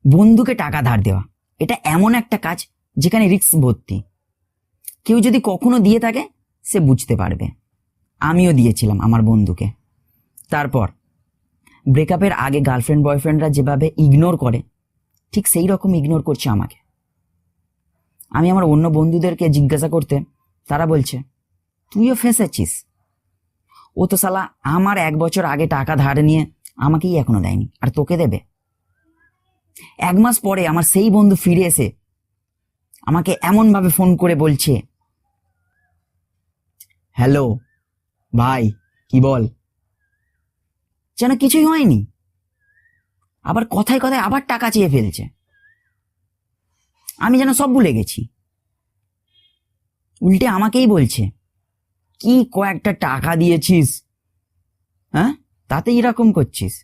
বন্ধুকে টাকা ধার দেওয়া এটা এমন একটা কাজ যেখানে রিস্ক ভর্তি। কেউ যদি কখনো দিয়ে থাকে সে বুঝতে পারবে। আমিও দিয়েছিলাম আমার বন্ধুকে। তারপর ব্রেকআপের আগে গার্লফ্রেন্ড বয়ফ্রেন্ডরা যেভাবে ইগনোর করে ঠিক সেই রকম ইগনোর করছে আমাকে। আমি আমার অন্য বন্ধুদেরকে জিজ্ঞাসা করতে তারা বলছে তুইও ফেঁসেছিস। ও তো শালা আমার 1 বছর আগে টাকা ধার নিয়ে আমাকেই এখনো দেয়নি, আর তোকে দেবে? 1 মাস পরে আমার সেই বন্ধু ফিরে এসে আমাকে এমন ভাবে ফোন করে বলছে, হ্যালো ভাই, কি বল? যেন কিছুই হয়নি। আবার কথায় কথায় আবার টাকা চেয়ে ফেলছে। আমি যেন সব ভুলে গেছি। উল্টে আমাকেই বলছে কি কয়েকটা টাকা দিয়েছিস, হ্যাঁ, তাতে এরকম করছিস?